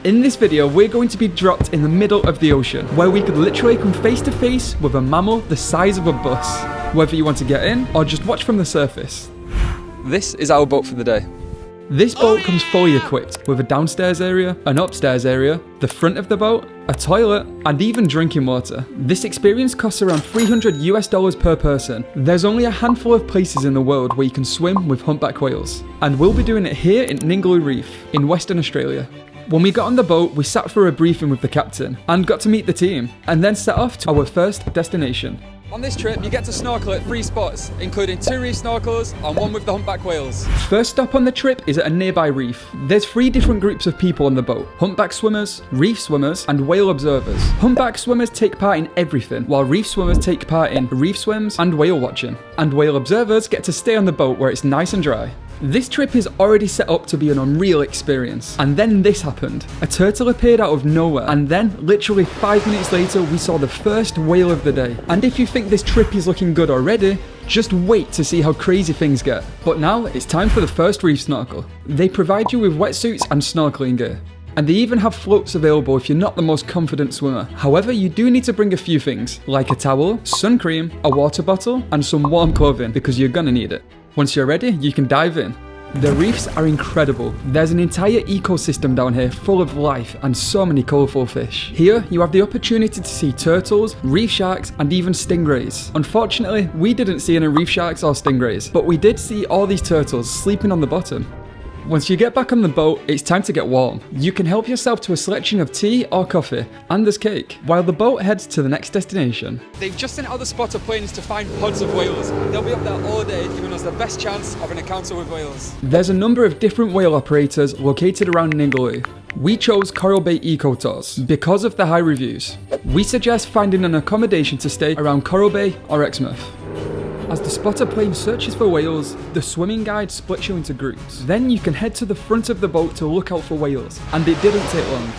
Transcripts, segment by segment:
In this video, we're going to be dropped in the middle of the ocean, where we could literally come face to face with a mammal the size of a bus, whether you want to get in or just watch from the surface. This is our boat for the day. This boat comes fully equipped with a downstairs area, an upstairs area, the front of the boat, a toilet, and even drinking water. This experience costs around $300 per person. There's only a handful of places in the world where you can swim with humpback whales, and we'll be doing it here in Ningaloo Reef in Western Australia. When we got on the boat, we sat for a briefing with the captain and got to meet the team, and then set off to our first destination. On this trip, you get to snorkel at 3 spots, including 2 reef snorkels and 1 with the humpback whales. First stop on the trip is at a nearby reef. There's 3 different groups of people on the boat: humpback swimmers, reef swimmers, and whale observers. Humpback swimmers take part in everything, while reef swimmers take part in reef swims and whale watching. And whale observers get to stay on the boat where it's nice and dry. This trip is already set up to be an unreal experience, and then this happened. A turtle appeared out of nowhere, and then literally 5 minutes later we saw the first whale of the day. And if you think this trip is looking good already, just wait to see how crazy things get. But now it's time for the first reef snorkel. They provide you with wetsuits and snorkeling gear. And they even have floats available if you're not the most confident swimmer. However, you do need to bring a few things, like a towel, sun cream, a water bottle, and some warm clothing, because you're gonna need it. Once you're ready, you can dive in. The reefs are incredible. There's an entire ecosystem down here full of life and so many colourful fish. Here, you have the opportunity to see turtles, reef sharks, and even stingrays. Unfortunately, we didn't see any reef sharks or stingrays, but we did see all these turtles sleeping on the bottom. Once you get back on the boat, it's time to get warm. You can help yourself to a selection of tea or coffee, and there's cake, while the boat heads to the next destination. They've just sent out the spotter planes to find pods of whales. They'll be up there all day, giving us the best chance of an encounter with whales. There's a number of different whale operators located around Ningaloo. We chose Coral Bay Eco Tours because of the high reviews. We suggest finding an accommodation to stay around Coral Bay or Exmouth. As the spotter plane searches for whales, the swimming guide splits you into groups. Then you can head to the front of the boat to look out for whales, and it didn't take long.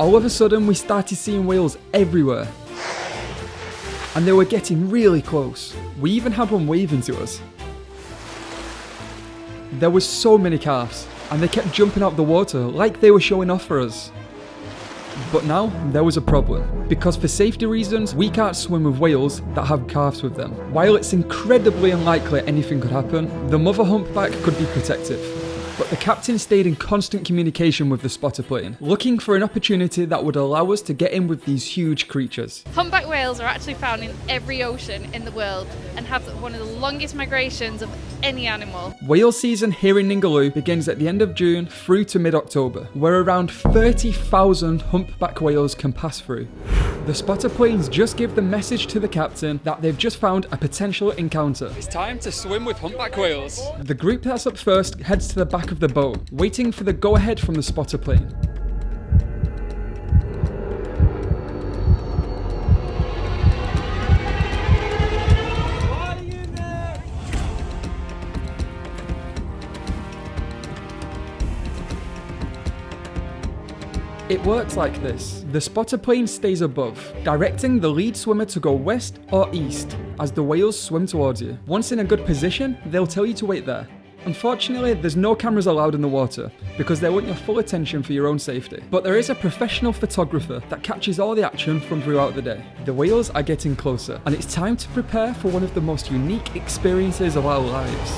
All of a sudden, we started seeing whales everywhere, and they were getting really close. We even had one waving to us. There were so many calves, and they kept jumping out of the water like they were showing off for us. But now, there was a problem, because for safety reasons, we can't swim with whales that have calves with them. While it's incredibly unlikely anything could happen, the mother humpback could be protective. But the captain stayed in constant communication with the spotter plane, looking for an opportunity that would allow us to get in with these huge creatures. Humpback whales are actually found in every ocean in the world and have one of the longest migrations of any animal. Whale season here in Ningaloo begins at the end of June through to mid-October, where around 30,000 humpback whales can pass through. The spotter planes just give the message to the captain that they've just found a potential encounter. It's time to swim with humpback whales. The group that's up first heads to the back of the boat, waiting for the go-ahead from the spotter plane. It works like this. The spotter plane stays above, directing the lead swimmer to go west or east as the whales swim towards you. Once in a good position, they'll tell you to wait there. Unfortunately, there's no cameras allowed in the water because they want your full attention for your own safety. But there is a professional photographer that catches all the action from throughout the day. The whales are getting closer, and it's time to prepare for one of the most unique experiences of our lives.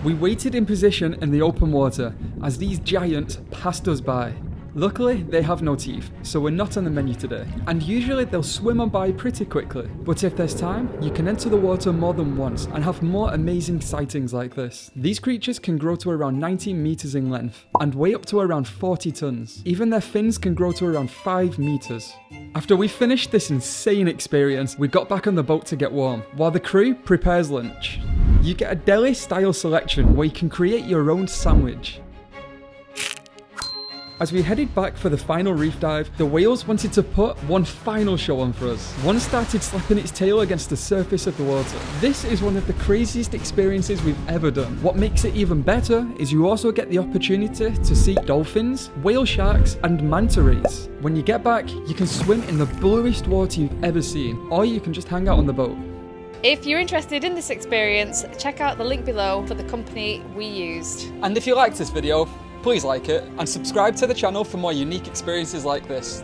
We waited in position in the open water as these giants passed us by. Luckily, they have no teeth, so we're not on the menu today, and usually they'll swim on by pretty quickly. But if there's time, you can enter the water more than once and have more amazing sightings like this. These creatures can grow to around 19 meters in length and weigh up to around 40 tons. Even their fins can grow to around 5 meters. After we finished this insane experience, we got back on the boat to get warm, while the crew prepares lunch. You get a deli-style selection where you can create your own sandwich. As we headed back for the final reef dive, the whales wanted to put one final show on for us. One started slapping its tail against the surface of the water. This is one of the craziest experiences we've ever done. What makes it even better is you also get the opportunity to see dolphins, whale sharks, and manta rays. When you get back, you can swim in the bluest water you've ever seen, or you can just hang out on the boat. If you're interested in this experience, check out the link below for the company we used. And if you liked this video, please like it and subscribe to the channel for more unique experiences like this.